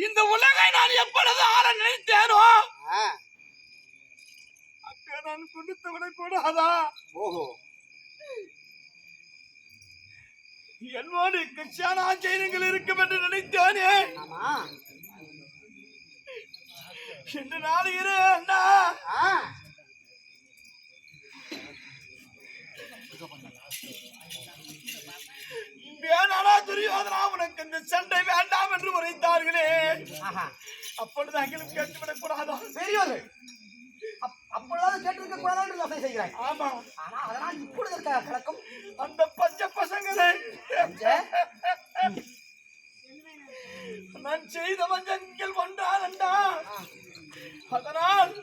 இந்த உலகை நான் எப்பொழுது ஆள நினைத்தேனோ அப்ப நான் கொடுத்து விடக்கூடாதா? ஓஹோ, என்னோடு கிருஷ்ணா செய்திகள் இருக்கும் என்று நினைத்தேனே. ரெண்டு நாள் இரு அண்ணா. வேணாடா துரியோதனா, உனக்கு இந்த சண்டை வேண்டாம் என்று உரைத்தார்களே. அப்பொழுது அங்கிலும் கேட்டுவிடக் கூடாதா? பெரியவர்கள் அப்பொழுது கேட்டிருக்க கூடாதா என்று யோசனை செய்கிறாய். ஆமா, ஆனா அதனால் இப்பொழுது இருக்க கலக்கம் அந்த பஞ்ச பசங்களை நான் செய்த வஞ்சங்கள் ஒன்றாலண்டா. அதனால்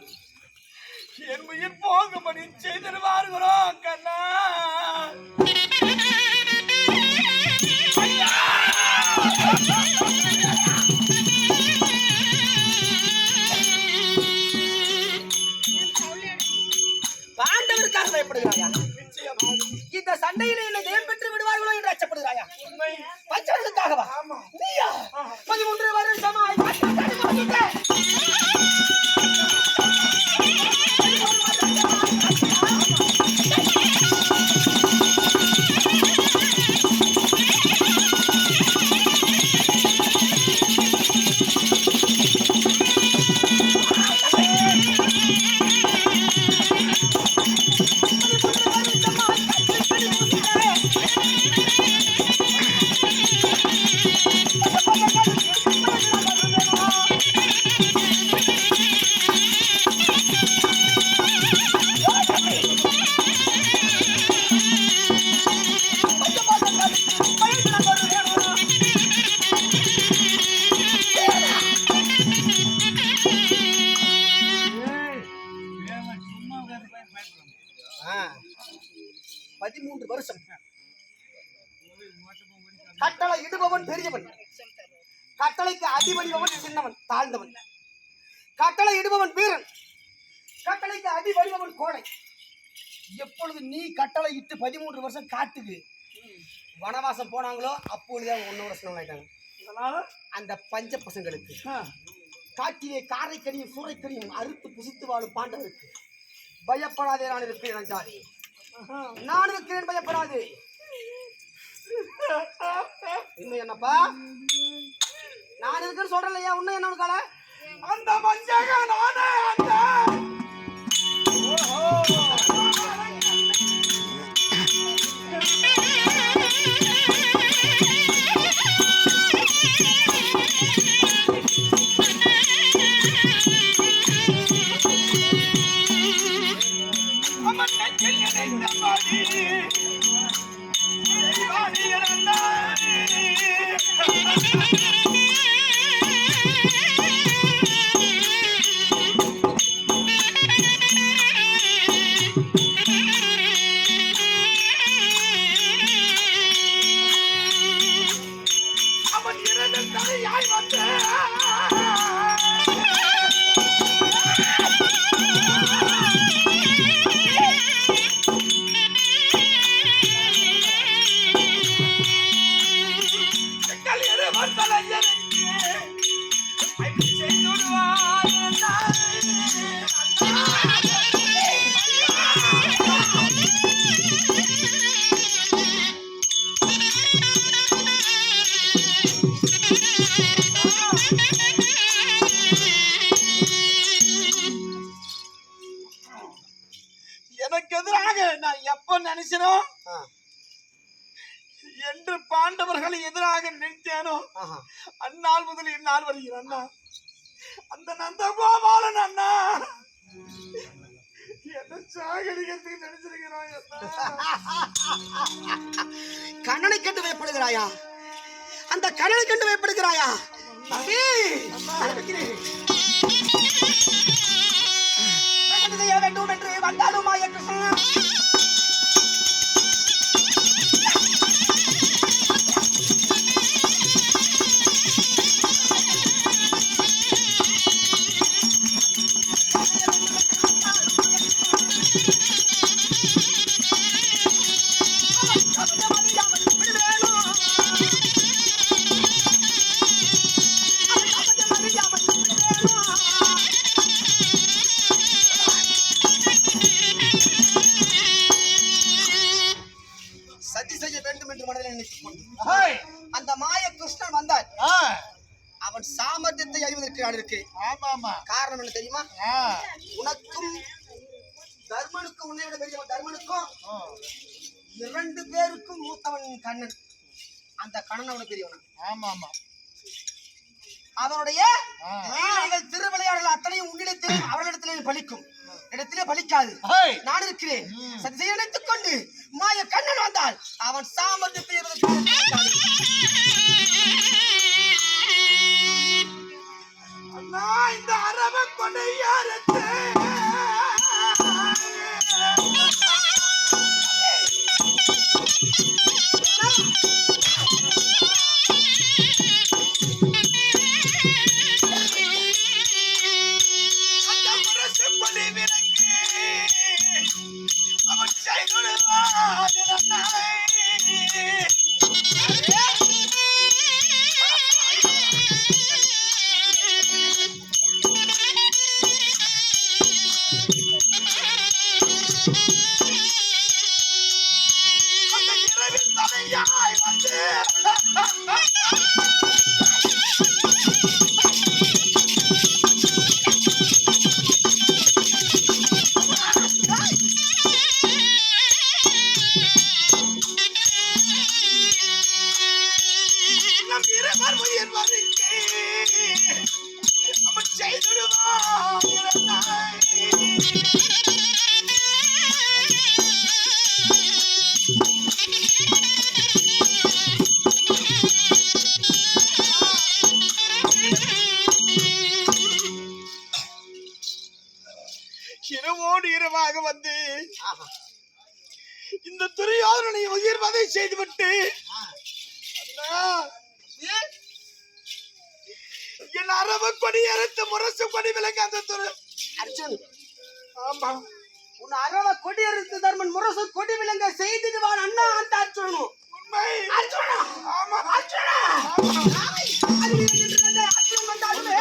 என் உயிர் போகும்படி செய்திருவார்களோ கண்ணா. பாண்டவருக்காக பயப்படுகிறாயா? இந்த சண்டையில என்னை ஜெயம் பெற்று விடுவார்களோ என்று அச்சப்படுகிறாயா? பஞ்சவர்களுக்காகவா? நீயா 13 வருஷமாய் கட்டளை இடுபவன் பெரியவன், கட்டளைக்கு அடிபணிபவன் சின்னவன் தாழ்ந்தவன். கட்டளை இடுபவன் வீரன், கட்டளைக்கு அடிபணிபவன் கோடை. எப்பொழுது நீ கட்டளை இட்டு 13 வருஷம் காட்டுக்கு வனவாசம் போனாங்களோ அப்பொழுதே 1 வருஷம் ஆயிட்டாங்க. அந்த பஞ்ச பசங்களுக்கு காட்டிலே காரைக்கடியும் சூறைக்கடியும் அறுத்து புசித்து வாழும் பாண்டவருக்கு பயப்படாதே, நான் இருக்கிறேன் ஜாதி, நான் இருக்கிறேன், பயப்படாதே. இன்னும் என்னப்பா நான் இருக்கிறேன்னு சொல்றலையா? உன்ன என்ன கால அந்த மஞ்சக நானே அந்த என்று பாண்டவர்களை எதிராக நினைத்தேனோ அந்நாள் முதல் இந்நாள் வருகிறேன் அண்ணா. அந்த நந்தகோபாலன் அண்ணா என்ன சாகடிக்கிறதுக்கு நினைச்சிருக்கிறோம். கண்டு பயப்படுகிறாயா? அந்த கடலை கண்டு பயப்படுகிறாயா? வேண்டும் என்று வந்தாலும் மாய கிருஷ்ணன் அந்த மாய கிருஷ்ணன் வந்தார். அவன் சாமர்த்தியத்தை அறிவதற்கு நான் இருக்கேன். காரணம் என்ன தெரியுமா? உனக்கும் தர்மனுக்கும் உன்னை விட பெரியவன் தர்மனுக்கும் 2 பேருக்கும் மூத்தவன் கண்ணன். அந்த கண்ணன் அவனுக்கு பெரியவன். அவனுடைய திருவிளையாடல் அத்தனையும் உன்னிடத்தில் அவர்களிடத்திலே பலிக்கும், இடத்திலே பலிக்காது. நான் இருக்கிறேன். சத்தியை நினைத்துக் கொண்டு மாய கண்ணன் வந்தால் அவன் சாமர்த்தியத்தை இந்த அரவ கொடையாரத்தை இரவோடு இரவாக வந்து இந்த துரியோதனனை உயிர்வதை செய்துவிட்டு என் அரவ கொடி அறுத்து முரசு கொடி விலங்க அந்த துரு அர்ஜுன். ஆமா, உன் அரவ கொடி அறுத்து தர்மன் முரசு கொடி விலங்க செய்துடுவான் அண்ணா அந்த அர்ஜுனும். உண்மை அர்ஜுனா? ஆமா அர்ஜுனா. அர்ஜுன் வந்தாலுமே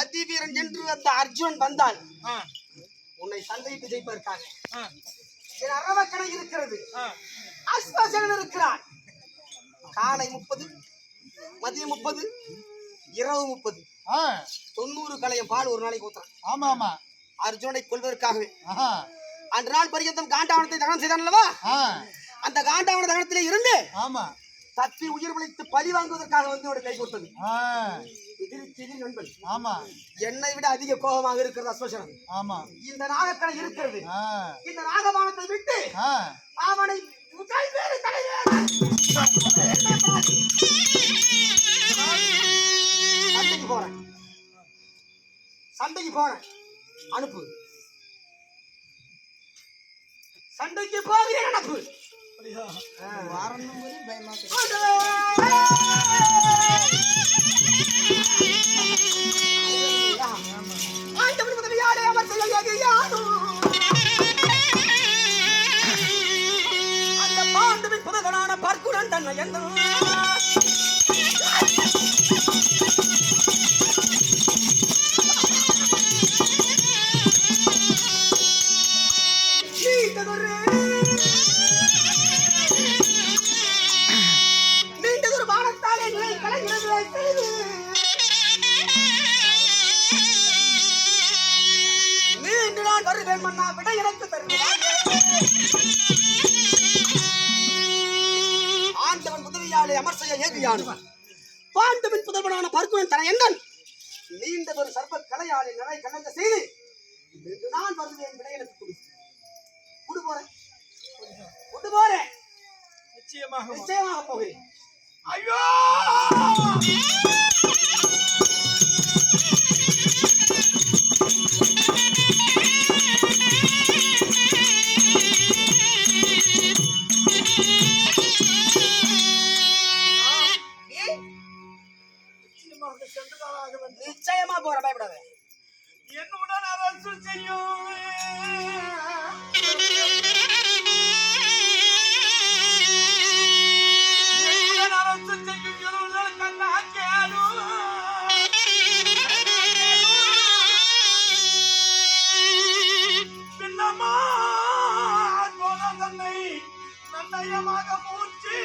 அதிவீரன் என்று அந்த அர்ஜுன் வந்தால் உன்னை சண்டையிட்டு ஜெயிப்பதற்காக என் அரவக்கடை இருக்கிறது. அஸ்வசேனன் இருக்கிறான். காலை 30, மதியம் 30, இரவு 30, 90 கலையம் பால் ஒரு நாளைக்கு ஊத்துறான். அர்ஜுனை கொள்வதற்காகவே அன்று நாள் பரியந்தம் காண்டாவனத்தை தகனம் செய்தான் அல்லவா? அந்த காண்டாவன தகனத்திலே இருந்து தப்பி உயிர் பிழைத்து பழி வாங்குவதற்காக வந்து கை கொடுத்தது நண்பன். என்னை விட அதிக கோபமாக இருக்கிறது அஸ்வசேனன். இந்த நாகக்கடை இருக்கிறது. இந்த நாகபானத்தை விட்டு அவனை சண்டைக்கு போறேன், சண்டைக்கு போறேன், அனுப்பு. சண்டைக்கு போகிறேன், அனுப்பு. அந்த பாண்டவின் புதகனான பர்க்குடன் தன்னை என்ன விட எனக்கு தருகிறாங்க. ஆண்டவன் முதலியாலே அமர் செய்ய ஏதியானவன் பாண்டவன் புதல்வனான பர்குணன் தன எந்தன் நீண்டதொரு சர்ப கலையாலே நிறை கலந்த செய்து நான் வருவேன். விட எனக்கு கொடு போறேன் கொண்டு போறேன். நிச்சயமாக போகிறேன். ஐயோ நிச்சயமா போற பயப்படாத. என்னுடன் அரசு செய்யும் அரசு செய்யும் கண்ணாக்கேடும் பின்னமா போன தன்னை நன்னயமாக மூச்சு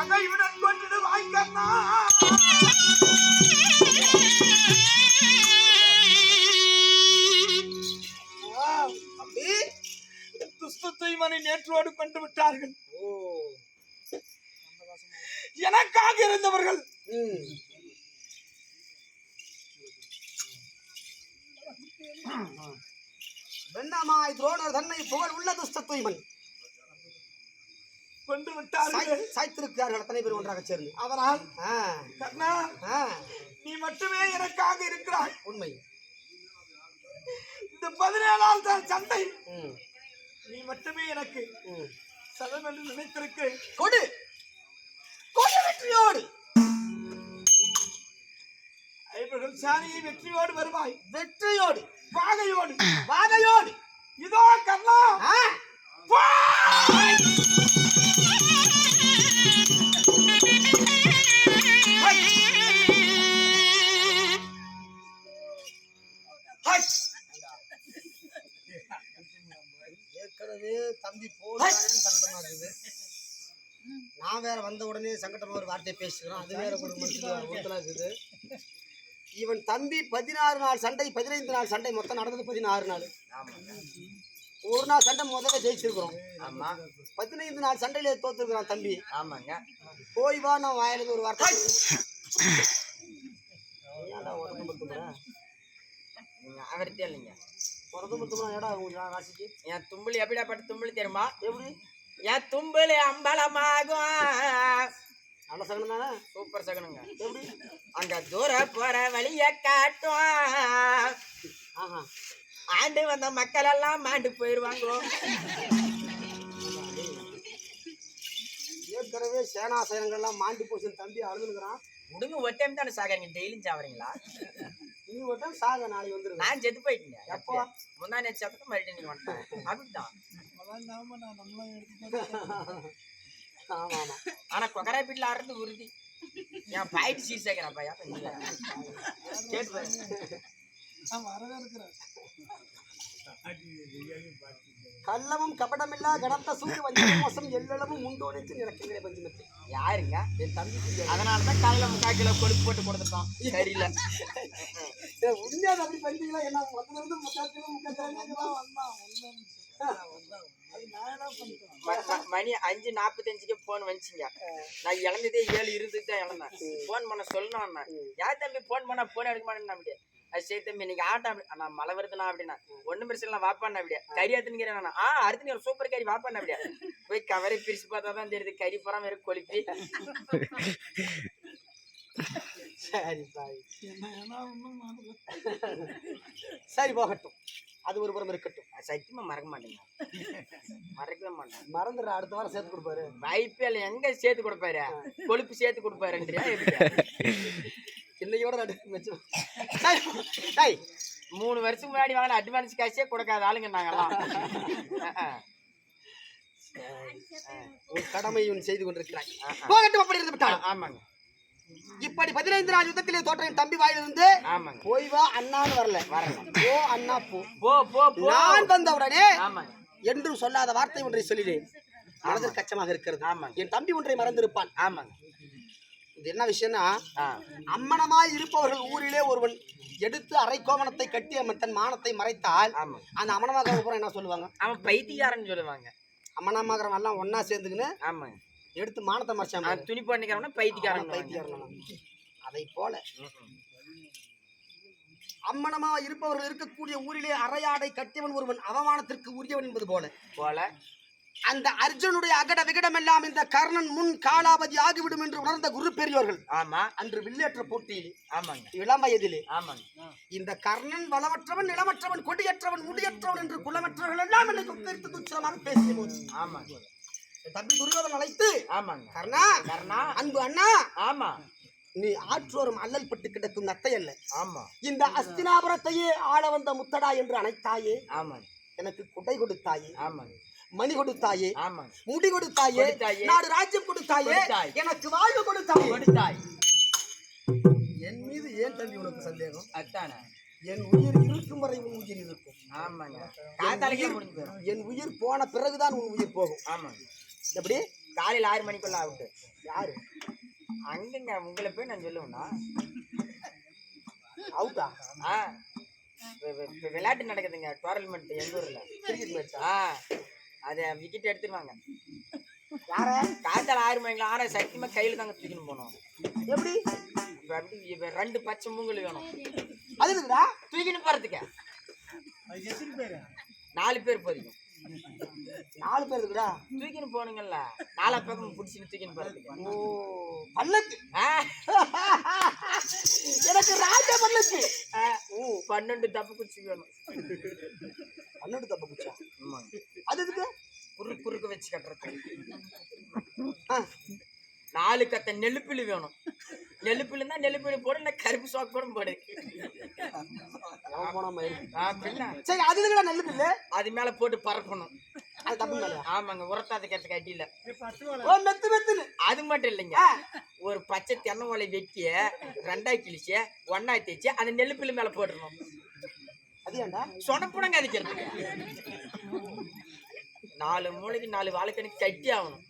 பகையுடன் கொண்டு வாய்க்கண்ணா துஷ்டத்தை மனை நேற்றோடு கொண்டு விட்டார்கள். எனக்காக இருந்தவர்கள் வெண்ணமாய் துரோணர் தன்னை புகழ் உள்ள துஷ்டத்தை மண் கொண்டு விட்டார்கள். சாய்த்திருக்கிறார்கள் அத்தனை பேர் ஒன்றாக சேர்ந்து. அதனால் கர்ணா நீ மட்டுமே எனக்காக இருக்கிறாய். உண்மை. இந்த 17ஆம் சண்டை நீ மட்டுமே எனக்கு சதம் என்று நினைத்திருக்கு. கொடு கொடு வெற்றியோடு ஐவர்கள் சாணியை வெற்றியோடு வருவாய். வெற்றியோடு வாகையோடு வாகையோடு இதோ கர்ணா ஏற்கனவே தம்பி போடுறான்னு சங்கடமா இருக்குது. நான் வேற வந்த உடனே சங்கடமா ஒரு வார்த்தையை பேசுகிறோம். அது வேற ஒரு மனுஷன் இருக்குது. இவன் தம்பி 16 நாள் சண்டை 15 நாள் சண்டை மொத்தம் நடந்தது 16 நாள். ஒரு நாள் சண்டை முதல்ல ஜெயிச்சிருக்கிறோம். 15 நாள் சண்டையில தோத்துருக்கிறான் தம்பி. ஆமாங்க. போய் வா நான் வாயிலிருந்து ஒரு வார்த்தை அவர்கிட்ட இல்லைங்க. ராசிக்கு என் தும்பிளி எப்படியாப்பட்ட தும்பிளி தெரியுமா? எப்படி என் தும்பிளி அம்பலமாகும். நல்ல சகனம் தானே? சூப்பர் சகனுங்க. எப்படி அங்க தூர போற வழிய காட்டும். ஆண்டு வந்த மக்கள் எல்லாம் மாண்டு போயிருவாங்க. ஏற்கனவே சேனாசயனங்கள்லாம் மாண்டு போச்சு தம்பி அழுதுங்கிறான். உடுங்க ஒரு டைம் தானே சாகறீங்க, டெய்லியும் சாவறீங்களா? நீ ஒரு டைம் சாக நாளைக்கு வந்துருக்கு. நான் செத்து போயிட்டீங்க. எப்போ? முந்தா நேற்று சத்துக்கு மறுபடியும் நீங்க வந்துட்டேன். அப்படித்தான். ஆமா ஆமா. ஆனா கொக்கரை வீட்டுல ஆடுறது உறுதி. என் பாயிட்டு சீர் சேர்க்கிறேன் பையா. கள்ளமும் கபடமில்லா கடத்த சூரிய வஞ்சக மோசம் எல்லளவும் முண்டோனிச்சு நினைக்கிற பஞ்சமத்தை யாருங்க? என் தம்பி. அதனாலதான் காலையில 3/4 கிலோ கொழுப்பு போட்டு கொடுத்துட்டோம் சரியில்ல. உண்மையாக அப்படி பஞ்சீங்களா? என்ன வந்து 3/4 கிலோ மணி 5:45 போன் வந்துச்சுங்க. நான் இழந்ததே 7:20 தான் இழந்தேன். போன் பண்ண சொல்லணும். யார் தம்பி போன் பண்ணா போன் எடுக்க மாட்டேன். அப்படியே அது சரி தம்பி இன்னைக்கு ஆட்டம் நான் மழை வருதுண்ணா அப்படின்னா ஒன்னும் பிரச்சனை வாப்பாண்ணா. அப்படியே கறி எடுத்துன்னு அடுத்து நீ ஒரு சூப்பர் கறி வாப்பாண்ணா. அப்படியே போய் கவரை பிரிச்சு பார்த்தா தான் தெரியுது கறி புறம் வெறும் கொழுப்பி. சரி போகட்டும், அது ஒரு புறம் இருக்கட்டும். சத்தியமா மறக்க மாட்டேங்க, மறக்கவே மாட்டேன். மறந்துடுற அடுத்த வாரம் சேர்த்து கொடுப்பாரு. வாய்ப்பே இல்லை. எங்க சேர்த்து கொடுப்பாரு? கொழுப்பு சேர்த்து கொடுப்பாருன்றியா? எப்படி இன்னையோட 3 வருஷத்துக்கு முன்னாடி வாங்கின அட்வான்ஸ் காசே கொடுக்காத ஆளுங்க நாங்கெல்லாம். உன் கடமையும் செய்து கொண்டிருக்கிறாய். போகட்டும், அப்படி இருந்து விட்டால். ஆமாங்க. இப்படி 15 நாள் யுத்தத்திலே தோற்ற என் தம்பி வாயிலிருந்து ஆமாங்க. போய் வா அண்ணான்னு வரல. ஓ அண்ணா போ. போ போ போ. நான் தந்தவுடனே ஆமாங்க. என்றும் சொல்லாத வார்த்தை ஒன்றை சொல்லினேன். மனதில் கச்சமாக இருக்கிறது. ஆமாங்க. என் தம்பி ஒன்றை மறந்திருப்பான். ஆமாங்க. இது என்ன விஷயம்னா, அம்மனமாய் இருப்பவர்கள் ஊரிலே ஒருவன் எடுத்து அரை கோமணத்தை கட்டி அவன் தன் மானத்தை மறைத்தால் அந்த அம்மனமாக என்ன சொல்லுவாங்க? அவன் பைத்தியாரன்னு சொல்லுவாங்க. அம்மனமாகறவன் எல்லாம் ஒன்னா சேர்ந்துக்கின்னு ஆமாங்க எடுத்து மானத்தை மறைச்சாங்க. துணி பண்ணிக்கிறவன பைத்தியாரன். அதை போல அம்மனமா இருப்பவர்கள் இருக்கக்கூடிய ஊரிலே அரையாடை கட்டியவன் ஒருவன் அவமானத்திற்கு உரியவன் என்பது போல அந்த அர்ஜுனுடைய அகட விகடம் எல்லாம் இந்த கர்ணன் முன் காலாவதி ஆகிவிடும் என்று உணர்ந்த குரு பெரியோர்கள் அன்று வில்லேற்ற போட்டியில் இளம் வயதிலே இந்த கர்ணன் வளமற்றவன் நிலமற்றவன் கொடியற்றவன் முடியற்றவன் என்று குலமற்றவர்கள் எல்லாம் என்னை கொத்தரித்து துச்சமாக பேசிய போது தம்பி துரியோதன் அழைத்து கர்ணா கர்ணா அன்பு அண்ணா நீ ஆற்றோரும் அல்லல் பட்டு கிடக்கும் நத்தை அல்ல. இந்த அஸ்தினாபுரத்தையே ஆள வந்த முத்தடா என்று அழைத்தாயே. எனக்கு குடை கொடுத்தாயே, மணி கொடுத்தாயே, முடி கொடுத்தாயே, நாடு ராஜ்யம் கொடுத்தாயே, எனக்கு வாழ்வு கொடுத்தாய். என் மீது ஏன் தம்பி உனக்கு சந்தேகம்? அதானே என் உயிர் இருக்கும் வரை உன் உயிர் இருக்கும். என் உயிர் போன பிறகுதான் உன் உயிர் போகும். எப்படி? காலையில் 6 மணிக்குள்ள ஆகுது. யாரு அங்கங்க உங்களை போய் நான் சொல்லுவேன்னா அவுட்டா? விளையாட்டு நடக்குதுங்க, டோர்னமெண்ட் எங்க ஊர்ல கிரிக்கெட் மேட்ச். அதை விக்கெட் எடுத்துருவாங்க. யார? காத்தால 6 மணிக்கு. ஆனா சத்தியமா கையில தாங்க தூக்கின்னு போனோம். எப்படி? அப்படி 2 பச்சை மூங்கல் வேணும். அது இருக்குதா தூக்கின்னு போறதுக்கு? 4 பேர் போதிக்கும். 4 பேர் இருக்குடா தூக்கின்னு போனுங்கல்ல. 4 பக்கம் பிடிச்சின்னு தூக்கின்னு போறதுக்கு. ஓ பல்லக்கு. எனக்கு ராஜ பல்லக்கு. 12 தப்பு குச்சி வேணும். 12 தப்பு குச்சா? அது எதுக்கு? குறுக்கு வச்சு கட்டுறது. 4 கத்த நெல்லுப்பிள்ளி வேணும். நெல்லுப்பிள்ளின்னா நெல்லுப்பிள்ளி போடு, இல்லை கருப்பு சோக்கு கூட போடு. சரி, அது எதுக்குடா நெல்லுப்பிள்ளி? அது மேல போட்டு பறக்கணும். அது தப்பு மேல? ஆமாங்க, உரத்தாத கட்ட கட்டியில. மெத்து மெத்துன்னு. அது மட்டும் இல்லைங்க, ஒரு பச்சை தென்னை ஓலை வெட்டிய 2ஆ கிழிச்சு 1ஆ தேய்ச்சி அந்த நெல்லுப்பிள்ளி மேல போட்டுருணும். அது ஏன்டா? சொடப்புடங்க அதுக்கிறதுக்கு. 4 மூளைக்கு 4 வாழைக்கணக்கு கட்டி ஆகணும்.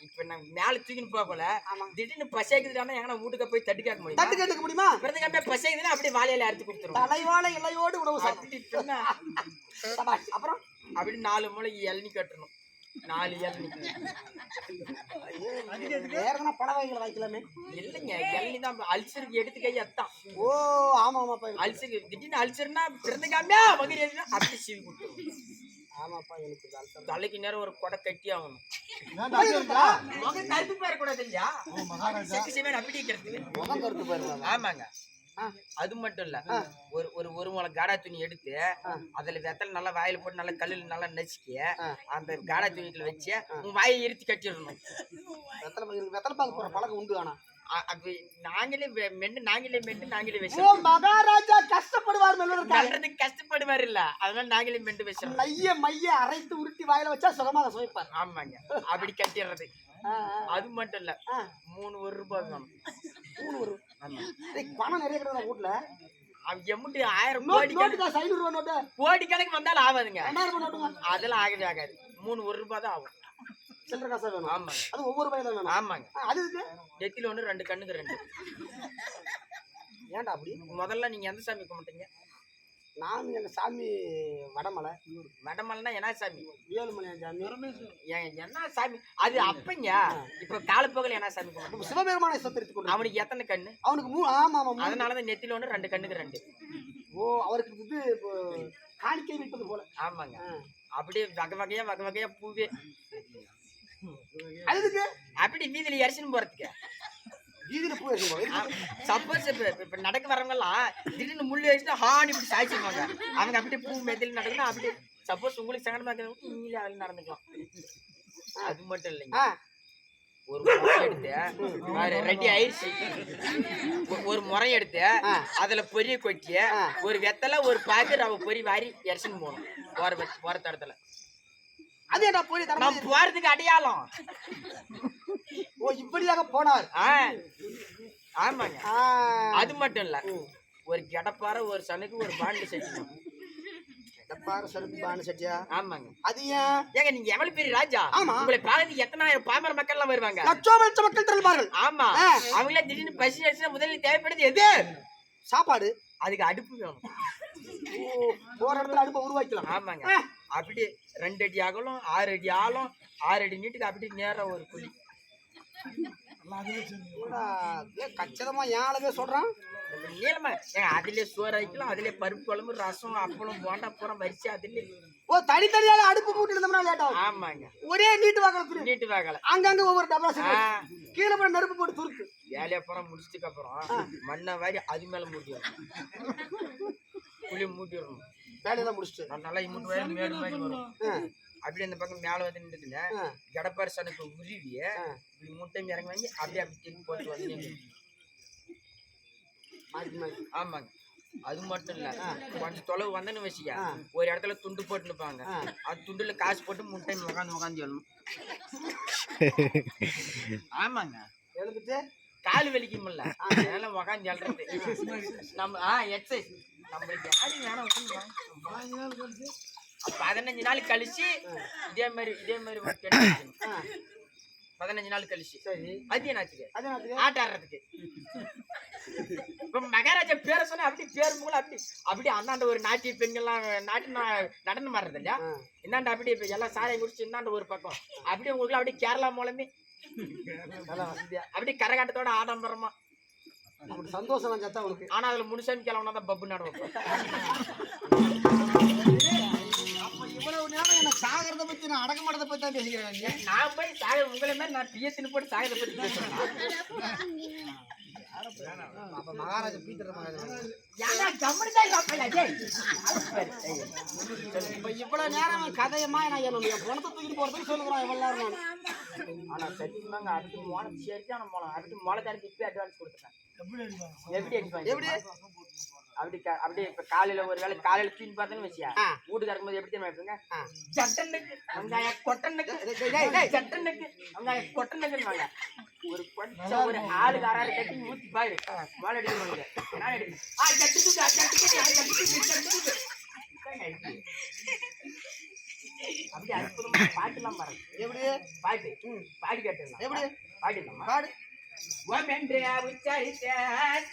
இப்ப நான் மேல தூக்கின்னு போகல, திடீர்னு பசைக்குதுன்னா எங்கன்னா வீட்டுக்கு போய் தட்டி கேட்க முடியும்? தட்டு கேட்க முடியுமா? பிறகு பசைக்குதுன்னா அப்படியே வாழையில அறுத்து கொடுத்துரும். தலைவாழை இலையோடு உணவு சாப்பிட்டு அப்புறம் அப்படி 4 மூளைக்கு இளநி கட்டணும். 4 இளநி. வேற எதனா பழ வகைகளை வாங்கிக்கலாமே? இல்லைங்க, இளநி தான் அல்சருக்கு எடுத்து கை அத்தான். ஓ ஆமா ஆமாப்பா. அல்சருக்கு திடீர்னு அல்சர்னா பிறந்துக்காம மகிழ் அப்படி சீவி கொடுத்துரும். ஆமாப்பா, எனக்கு தலைக்கு நேரம் ஒரு கொடை கட்டி ஆகணும். கருப்பு பேர் கூடாது இல்லையா? ஆமாங்க. அது மட்டும் இல்ல, ஒரு முளை காடா துணி எடுத்து அதுல வெத்தலை நல்லா வாயில போட்டு நல்லா கல்லுல நல்லா நசுக்கி அந்த காடா துணிக்குள்ள வச்சு உன் வாயை இருத்தி கட்டிடணும். வெத்தலை பாக்கு போற பழக்கம் உண்டு. ஆனா நாங்களே மெண்டு வச்சோம். மகாராஜா கஷ்டப்படுவார், நல்லதுக்கு கஷ்டப்படுவார் இல்ல, அதனால நாங்களே மெண்டு வச்சோம். மைய அரைத்து உருட்டி வாயில வச்சா சுகமாக சுவைப்பார். ஆமாங்க, அப்படி கட்டிடுறது. அது மட்டும் இல்ல, 3 ரூபாய் வேணும். 3 பணம் நிறைய கிடையாது வீட்டுல. எம்முட்டு 1000 கோடி கோடி கணக்கு வந்தாலும் ஆகாதுங்க. அதெல்லாம் ஆகவே ஆகாது. 3 ரூபாய் தான் ஆகும். சில்லற காசா வேணும். ஆமாங்க, அது ஒவ்வொரு பையில வேணும். ஆமாங்க. அது இருக்கு நெத்தில 1 2 கண்ணுக்கு 2. ஏன்டா அப்படி? முதல்ல நீங்க எந்த சாமி கும்பிட்டீங்க? நான் எங்க சாமி வடமலை. வடமலைன்னா என்ன சாமி? ஏழுமலையான் சாமி. என்ன சாமி அது? அப்பங்க இப்ப காலப்போகல என்ன சாமி கும்பிட்டு? சிவபெருமானை சத்தரித்து கொண்டு. அவனுக்கு எத்தனை கண்ணு? அவனுக்கு 3. ஆமா ஆமா, அதனாலதான் நெத்தில 1 2 கண்ணுக்கு 2. ஓ, அவருக்கு இது காணிக்கை வைப்பது போல. ஆமாங்க, அப்படியே வகை வகையா பூவே. அதுக்கு அப்படி வீதியில எரிச்சுன்னு போறதுக்கு. வீதியில பூ எரிச்சு சப்போஸ் இப்ப நடக்க வரவங்க எல்லாம் திடீர்னு முள்ளு வச்சுட்டு ஹானி இப்படி சாய்ச்சிருவாங்க. அவங்க அப்படியே பூ மெதில் நடக்கணும். அப்படி சப்போஸ் உங்களுக்கு சங்கடமா இருக்கிறவங்க நீங்களே அதில் நடந்துக்கலாம். அது மட்டும் இல்லைங்க, ஒரு முறை எடுத்து ரெடி ஆயிடுச்சு. ஒரு முறை எடுத்து அதுல பொரிய கொட்டி ஒரு வெத்தலை ஒரு பாக்கு அவ பொறி வாரி எரிச்சுன்னு போகணும் போற தடத்துல. அது என்ன போய் நான் போறதுக்கு அடையாளம். ஓ இப்படியாக போனார். ஆமாங்க. அது மட்டும் இல்ல, ஒரு கடப்பார ஒரு சனுக்கு ஒரு பாண்டு செட்டியும். கடப்பார சனுக்கு பாண்டு செட்டியா? ஆமாங்க. அது ஏன்? ஏங்க நீங்க எவ்வளவு பெரிய ராஜா, உங்களை பார்த்து எத்தனாயிரம் பாமர மக்கள் எல்லாம் வருவாங்க, லட்சம் லட்சம் மக்கள் திரள்வார்கள். ஆமா, அவங்களே திடீர்னு பசி அடிச்சுனா முதல்ல தேவைப்படுது எது? சாப்பாடு. அதுக்கு அடுப்பு வேணும். போற இடத்துல அடுப்பை உருவாக்கலாம். ஆமாங்க. அப்படி 2 அடி அகலம் 6 அடி ஆழம் 6 அடி நீட்டுக்கு அப்படி நேரா ஒரு குழி. கச்சிதமா யாழவே சொல்றான். நீளமா ஏங்க அதுலயே சோறு வைக்கலாம், அதுலயே பருப்பு குழம்பு ரசம் அப்பளம் போண்டா பூரா வரிச்சு அதுல. ஓ தனித்தனியால அடுப்பு கூட்டி இருந்தோம்னா லேட் ஆகும். ஆமாங்க. ஒரே நீட்டு வாக்கல நீட்டு வாக்கல அங்கங்க ஒவ்வொரு டபரா கீழே போய் நெருப்பு போட்டு துருக்கு. வேலையை அப்புறம் முடிச்சதுக்கு அப்புறம் மண்ணை வாரி அது மேல மூட்டிடணும். புளி மூட்டிடணும். வேலையெல்லாம் முடிச்சுட்டு நான் நல்லா இம்முட்டு வயல் மேடு மாதிரி வரும். அப்படி அந்த பக்கம் மேல வந்து நின்றுதுங்க கடப்பார் சனுக்கு உருவி இப்படி மூட்டை இறங்கி வாங்கி அப்படியே அப்படி திருப்பி போட்டு வந்து. ஆமாங்க. அது மட்டும் இல்ல, கொஞ்சம் தொலைவு வந்தேன்னு வச்சுக்க ஒரு இடத்துல துண்டு போட்டு நிற்பாங்க. அது துண்டுல காசு போட்டு முட்டை உட்காந்து சொல்லணும். ஆமாங்க. எழுந்துட்டு கால் வலிக்கும்ல அதனால உட்காந்து எழுறது நம்ம எக்ஸசைஸ். நம்மளுக்கு யாரு வேணாம் 15 நாள் கழிச்சு இதே மாதிரி 15 நாள் கழிச்சு அது என்னாச்சுக்கு ஆட்ட ஆடுறதுக்கு. இப்ப மகாராஜா பேர சொன்ன அப்படி பேர் மூலம் அப்படி அண்ணாண்ட ஒரு நாட்டிய பெண்கள்லாம் நடனம் ஆடுறது இல்லையா, இந்தாண்ட அப்படி இப்ப எல்லாம் சாரையை குடிச்சு இந்தாண்ட ஒரு பக்கம் அப்படியே உங்களுக்கு அப்படியே கேரளா மூலமே அப்படி கரகாட்டத்தோட ஆடம்பரமா சந்தோஷம் தான் சத்தா உனக்கு. ஆனா அதுல முனுசாமி கிளம்புனா தான் பப்பு நட வைப்போம். இவ்வளவு நேரம் என்ன சாகரத்தை பத்தி நான் அடக்கமாட்டதை பத்தி தான் பேசிக்கிறேன். நான் போய் சாக உங்களை மாதிரி நான் பிஎஸ்சின்னு போட்டு சாகரத்தை பத்தி பேசுறேன். அப்ப மகாராஜா பீட்டர் மகாராஜா இவ்வளவு நேரம் கதையமா நான் என் பணத்தை தூக்கிட்டு போறதுன்னு சொல்லுறான் எவ்வளவு நேரம். ஆனா சத்தியமாங்க அடுத்து மோளம் சேர்த்து ஆனா மோளம் அடுத்து மோளை தரத்து இப்ப அட்வான்ஸ் கொடுத்துட்டேன். எப்படி அடிப்பாங்க அப்படியே இப்ப காலையில ஒரு வேலை காலையில தூக்கி பார்த்தேன்னு வச்சியா வீட்டுக்கு இருக்கும்போது எப்படி தெரியுமா வைப்பீங்க, சட்டனுக்கு வெங்காய கொட்டனுக்கு சட்டனுக்கு வெங்காய கொட்டனுக்குன்னு ஒரு கொஞ்சம் ஒரு ஆளுக்கு 6 கட்டி ஊத்தி பாரு மோளை அடிக்கணும். அப்படி அற்புதமா பாட்டுலாம் பாருங்க. எப்படி பாட்டு கேட்டுலாம் எப்படி பாட்டுலாம் பாடு ஓமென்றே உச்சரித்த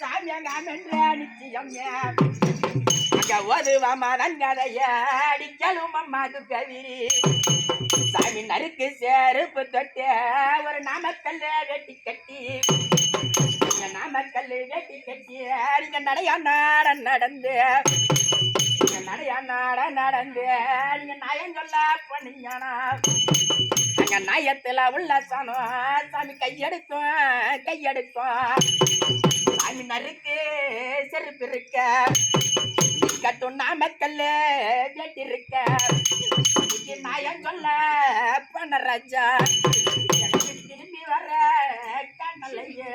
சாமியங்காமென்ற நிச்சயம் அங்க ஓதுவாமா நன்கதைய அடிக்கலும் அம்மாது கவிரி சாமி நறுக்கு செருப்பு தொட்டு ஒரு நாமக்கல்ல வெட்டி கட்டி நாமக்கல் வெட்டி கட்டி நீங்க நடையா நாட நடந்து நீங்க நாயம் சொல்ல பண்ணீங்கன்னா அங்க நாயத்துல உள்ள சனம் சாமி கையெடுக்கும் சாமி நறுக்கு செருப்பு இருக்க கட்டும் நாமக்கல் வெட்டி இருக்க நாயம் சொல்ல பண்ண ராஜா எனக்கு திரும்பி வர கண்ணலையே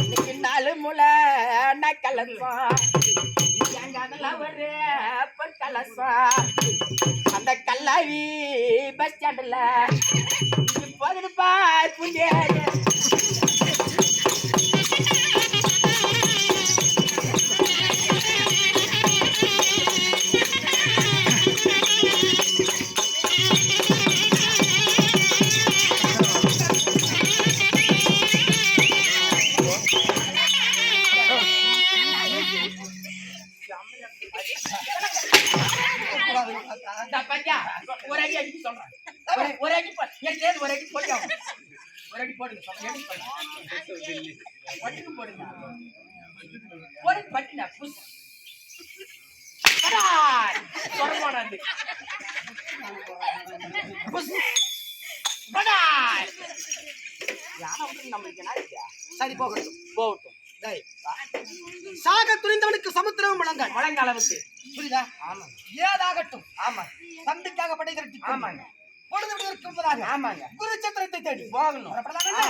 இன்னைக்கு 4 முளை நான் கலப்போம் ஒரு பொற்கலசம் அந்த கல்லாவி பஸ் ஸ்டாண்டுல போகுது பார் புண்டியாரு. ஒரு அடி அடிக்க சொல்றேன். ஒரு அடி போடுங்க பட்டினா புஷ் சொரமானது புஷ் படாய் நம்மளுக்கு என்ன சரி போகட்டும். சாக துணிந்தவனுக்கு சமுத்திரம் வழங்க அளவுக்கு புரியுதா? ஆமாங்க. ஏதாகட்டும். ஆமா தம்பிக்காக படை திரட்டி ஆமாங்க பொழுது விடுவதற்கு முன்பதாக ஆமாங்க குருச்சத்திரத்தை தேடி போகணும். புறப்படலாமா?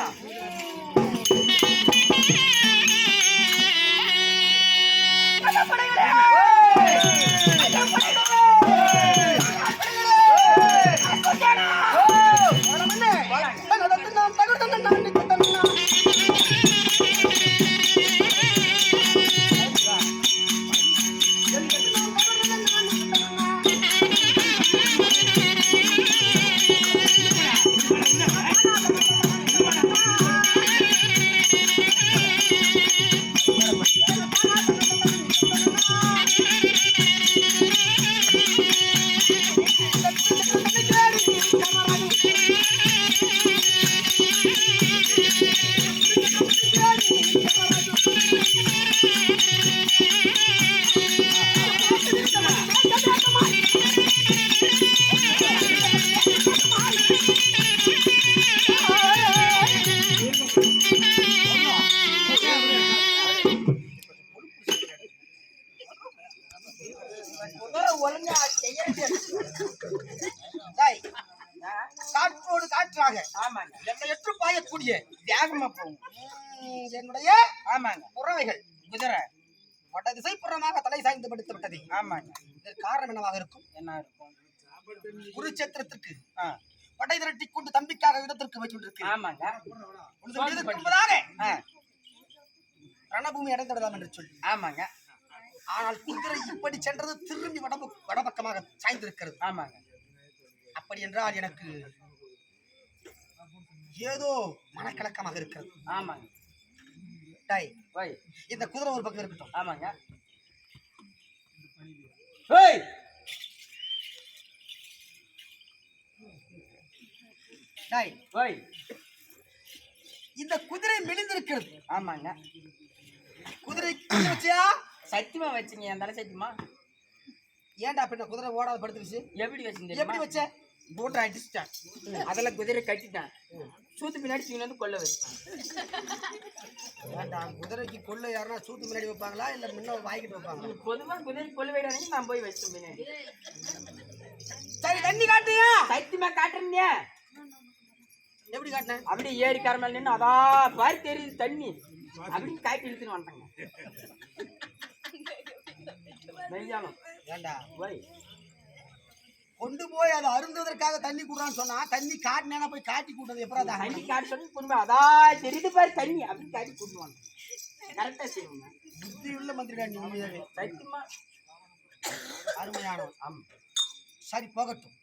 ஒழுங்கா செய்யறது. டேய், காற்றோடு காற்றாக ஆமாங்க எல்லையற்று பாயக்கூடிய வேகமா போகும். என்னுடைய ஆமாங்க புறவைகள் குதிரை. வட திசை புறமாக தலை சாய்ந்து படுத்து விட்டது. ஆமாங்க இதற்கு காரணம் என்னவாக இருக்கும்? என்ன இருக்கும்? குருச்சேத்திரத்திற்கு ஆ, படை திரட்டி கொண்டு தம்பிக்காக இடத்திற்கு வைத்துள்ளது. ஆமாங்க முன்பதாக ஆ, ரணபூமி அடைந்து விடலாம் என்று சொல்லி. ஆமாங்க ஆனால் குதிரை இப்படி சென்றது திரும்பி வடபக்கமாக சாய்ந்திருக்கிறது. ஆமாங்க அப்படி என்றால் எனக்கு ஏதோ மனக்கலக்கமாக இருக்கிறது. ஆமாங்க டேய், வை. இந்த குதிரை ஒரு பக்கம் இருக்கட்டும். ஆமாங்க ஏய் டேய், வை. இந்த குதிரை மெலிந்திருக்கிறது. ஆமாங்க குதிரை வச்சியா? சத்தியமா வச்சுங்க என் தலை சத்தியமா. ஏன்டா பின்ன குதிரை ஓடாத படுத்துருச்சு? எப்படி வச்சுங்க எப்படி வச்ச? போட்டு அடிச்சுட்டேன். அதெல்லாம் குதிரை கட்டிட்டேன். சூத்து பின்னாடி தூக்கி வந்து கொல்ல வச்சுட்டேன். ஏன்டா குதிரைக்கு கொள்ளை யாருன்னா சூத்து முன்னாடி வைப்பாங்களா இல்ல முன்ன வாங்கிட்டு வைப்பாங்களா? பொதுவா குதிரை கொல்ல வைடானே நான் போய் வச்சேன் பின்னாடி. சரி, தண்ணி காட்டியா? சத்தியமா காட்டுறீங்க. எப்படி காட்டினேன்? அப்படியே ஏரி கரமல் நின்று அதா பாரி தெரியுது தண்ணி அப்படின்னு காய்ச்சி இழுத்துன்னு வந்துட்டாங்க. மெய்யானம் ஏன்டா வை. கொண்டு போய் அதை அருந்துவதற்காக தண்ணி கூடுறான்னு சொன்னா தண்ணி காட்டினா போய் காட்டி கூட்டது எப்படா தண்ணி காட்டு சொல்லி கொண்டு அதா தெரியுது பாரு தண்ணி அப்படின்னு காட்டி கூட்டு வாங்க. கரெக்டா செய்யுங்க. புத்தி உள்ள மந்திரிடா நீ உண்மையாவே. சத்தியமா அருமையான. ஆமா. சரி, போகட்டும்.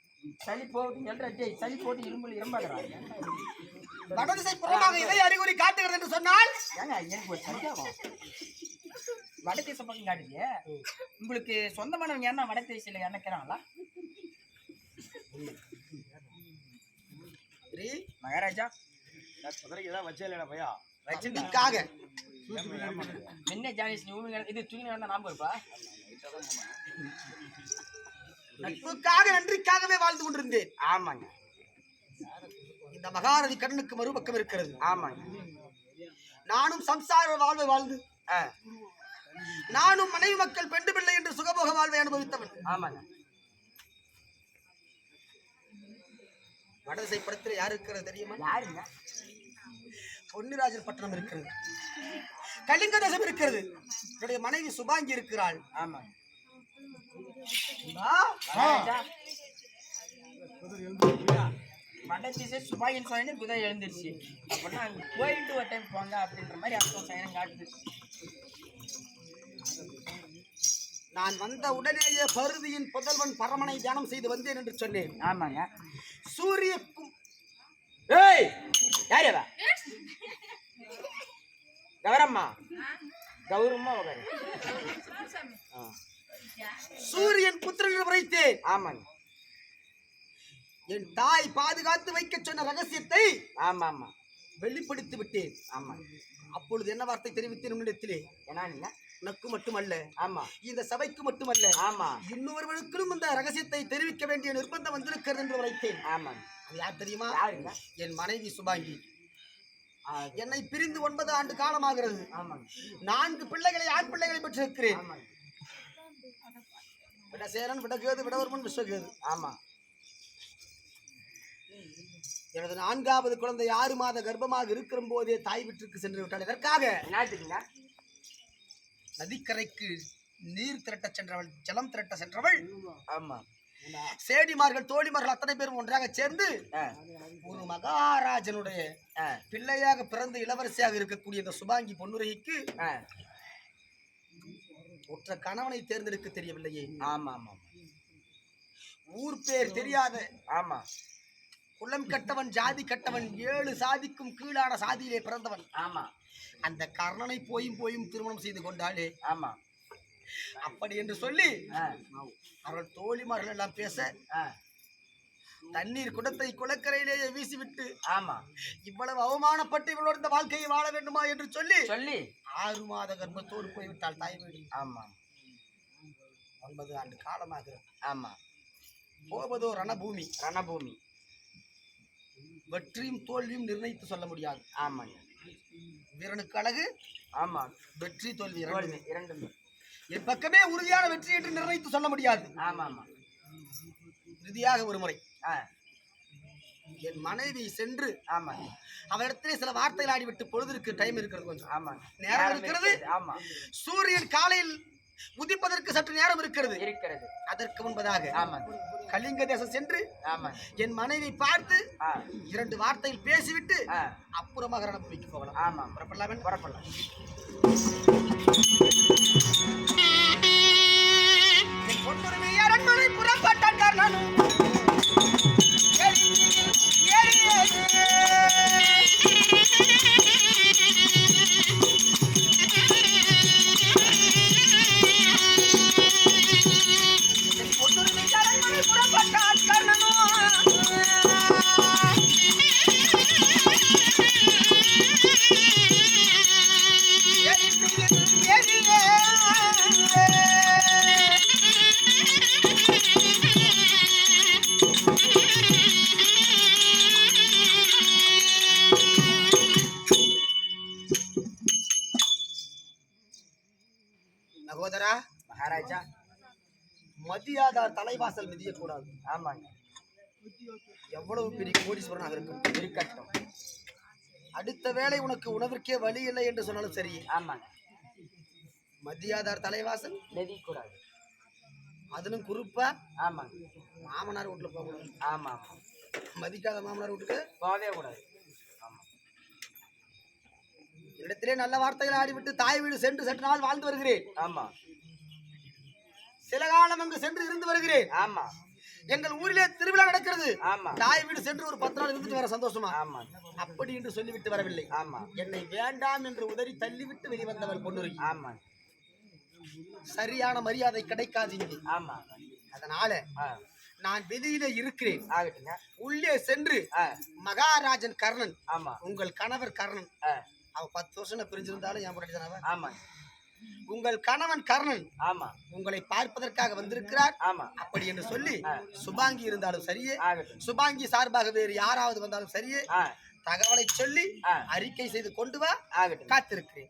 சளி போட்டு எல்ற சளி போட்டு இரும்புல இரும்பாகிறாங்க. வடதிசை புறமாக இதை அறிகுறி காட்டுகிறது என்று சொன்னால் ஏங்க எனக்கு ஒரு சந்தேகம். வடதேச பக்கம் காட்டுது. உங்களுக்கு சொந்தமானவங்க என்ன வடதேசில என்னக்கிறாங்களா? மகாராஜா குதிரைக்கு தான் வச்சே இல்லைடா பையா. வச்சதுக்காக என்ன ஜானிஸ் நீ இது தூக்கி வந்தா நாம இருப்பா. நட்புக்காக நன்றிக்காகவே வாழ்ந்து கொண்டிருந்தேன். ஆமாங்க. இந்த மகாநதி கண்ணுக்கு மறுபக்கம் இருக்கிறது. ஆமாங்க. நானும் சம்சார வாழ்வை வாழ்ந்து நானும் மனைவி மக்கள் பெண்டு பிள்ளை என்று சுகபோக வாழ்வை அனுபவித்தவன். ஆமாங்க. வடதிசை படத்தில் யாரு இருக்கிறது தெரியுமா? யாருங்க? பொன்னிராஜர் பட்டணம் இருக்கிறது, கலிங்க தேசம் இருக்கிறது. என்னுடைய மனைவி சுபாங்கி இருக்கிறாள். ஆமாங்க. வடதிசை சுபாயின் சயனம் குதிரை எழுந்துருச்சு அப்படின்னா அங்க போயிட்டு ஒரு டைம் போங்க அப்படின்ற மாதிரி அர்த்தம் சயனம் காட்டுது. நான் வந்த உடனேயே பருதியின் புதல்வன் பரமனை தியானம் செய்து வந்தேன் என்று சொன்னேன். ஆமாங்க. சூரிய ஏய் யாரவா கௌரம்மா கௌரம்மா வகரு சூரியன் புத்திரன் உரைத்தேன். ஆமாங்க. என் தாய் பாதுகாத்து வைக்க சொன்ன ரகசியத்தை ஆமா ஆமா வெளிப்படுத்தி விட்டேன். ஆமாங்க. அப்பொழுது என்ன வார்த்தை தெரிவித்தேன் உன்னிடத்திலே? என்னங்க? உனக்கு மட்டுமல்ல, ஆமா இந்த சபைக்கு மட்டுமல்ல, ஆமா இன்னொருவருக்கும் இந்த ரகசியத்தை தெரிவிக்க வேண்டிய நிர்பந்தம் வந்திருக்கிறது என்று உரைத்தேன். ஆமாங்க. அது யார் தெரியுமா? யாருங்க? என் மனைவி சுபாங்கி. என்னை பிரிந்து 9 ஆண்டு காலமாகிறது. ஆமாங்க. 4 பிள்ளைகளை, ஆண் பிள்ளைகளை பெற்றிருக்கிறேன். ஆமாங்க. விடசேரன், விடகேது, விடவர்மன், விஸ்வகேது. ஆமா. எனது 4வது குழந்தை 6 மாத கர்ப்பமாக இருக்கிற போதே தாய் வீட்டிற்கு சென்று விட்டாள். இதற்காக என்னத்துக்குங்க? நதிக்கரைக்கு நீர் திரட்ட சென்றவள், ஜலம் திரட்ட சென்றவள். ஆமா. சேடிமார்கள் தோழிமார்கள் அத்தனை பேரும் ஒன்றாக சேர்ந்து ஒரு மகாராஜனுடைய பிள்ளையாக பிறந்து இளவரசியாக இருக்கக்கூடிய இந்த சுபாங்கி பொன்னுரைக்கு ஒற்ற கணவனை தேர்ந்தெடுக்க தெரியவில்லையே. ஆமா ஆமா. ஊர் பேர் தெரியாத, ஆமா, குலம் கட்டவன் ஜாதி கட்டவன் 7 சாதிக்கும் கீழான சாதியிலே பிறந்தவன். ஆமா. அந்த கர்ணனை போயும் திருமணம் செய்து கொண்டாளே. ஆமா. அப்படி என்று சொல்லி அவர்கள் தோழிமார்கள் எல்லாம் பேச தண்ணீர் குடத்தை குளக்கரையிலேயே வீசிவிட்டு, ஆமா, இவ்வளவு அவமானப்பட்டு இவளோட இந்த வாழ்க்கையை வாழ வேண்டுமா என்று சொல்லி 6 மாத கர்ப்பத்தோடு போய்விட்டாள் தாய் வீடு. ஆமா. 9 ஆண்டு காலமாக. ஆமா. போவதோ ரணபூமி. ரணபூமி. வெற்றியும் தோல்வியும் நிர்ணயித்து சொல்ல முடியாது. ஆமாங்க. வீரனுக்கு அழகு. ஆமா. வெற்றி தோல்வி இரண்டுமே. என் பக்கமே உறுதியான வெற்றி என்று நிர்ணயித்து சொல்ல முடியாது. ஆமா ஆமா. இறுதியாக ஒரு முறை என் மனைவி சென்று, ஆமா, அவரிடத்திலே சில வார்த்தைகள் ஆடிவிட்டு பொழுதுக்கு டைம் இருக்கிறது, கொஞ்சம் ஆமா நேரம் இருக்கிறது. ஆமா. சூரியன் காலையில் உதிப்பதற்கு சற்று நேரம் இருக்கிறது. அதற்கு முன்பதாக ஆமா கலிங்க தேசம் சென்று ஆமா என் மனைவி பார்த்து 2 வார்த்தைகள் பேசிவிட்டு அப்புறமாக ரணபூமிக்கு போகலாம். ஆமா. புறப்படலாம். என் பொன்னுரிமை அரண்மனை புறப்பட்டான் கர்ணனும். சகோதரா, மகாராஜா, மதியாதார் தலைவாசல் மிதியக்கூடாது. ஆமாங்க. எவ்வளவு பெரிய கோடீஸ்வரனாக இருக்கட்டும், அடுத்த வேளை உனக்கு உணவிற்கே வழி இல்லை என்று சொன்னாலும் சரி. ஆமாங்க. மதியாதார் தலைவாசல் மிதிக்கூடாது. அதிலும் குறிப்பா ஆமாங்க மாமனார் வீட்டுல போகக்கூடாது. ஆமா. மதிக்காத மாமனார் வீட்டுக்கு போகவே கூடாது. இடத்திலே நல்ல வார்த்தைகள் ஆடிவிட்டு தாய் வீடு சென்று சற்று நாள் வாழ்ந்து வருகிறேன். ஆமா. சில காலம் அங்கு சென்று இருந்து வருகிறேன். ஆமா. எங்கள் ஊரிலே திருவிழா நடக்கிறது. ஆமா. தாய் வீடு சென்று ஒரு 10 நாள் இருந்துட்டு வர சந்தோஷமா. ஆமா. அப்படி என்று சொல்லிவிட்டு வரவில்லை. ஆமா. என்னை வேண்டாம் என்று உதறி தள்ளிவிட்டு வெளிவந்தவள் பொன்னுரி. ஆமா. சரியான மரியாதை கிடைக்காது இங்கே. ஆமா. அதனால நான் வெளியில இருக்கிறேன். ஆகட்டுங்க. உள்ளே சென்று மகாராஜன் கர்ணன், ஆமா, உங்கள் கணவர் கர்ணன், அவ 10 வருஷம் பிரிஞ்சிருந்தாலும் என் பொண்டாட்டி. ஆமா. உங்கள் கணவன் கர்ணன், ஆமா, உங்களை பார்ப்பதற்காக வந்திருக்கிறார். ஆமா. அப்படி என்று சொல்லி சுபாங்கி இருந்தாலும் சரியே, ஆகட்டும், சுபாங்கி சார்பாக வேறு யாராவது வந்தாலும் சரியே, தகவலை சொல்லி அறிக்கை செய்து கொண்டு வா. ஆகட்டும், காத்திருக்கிறேன்.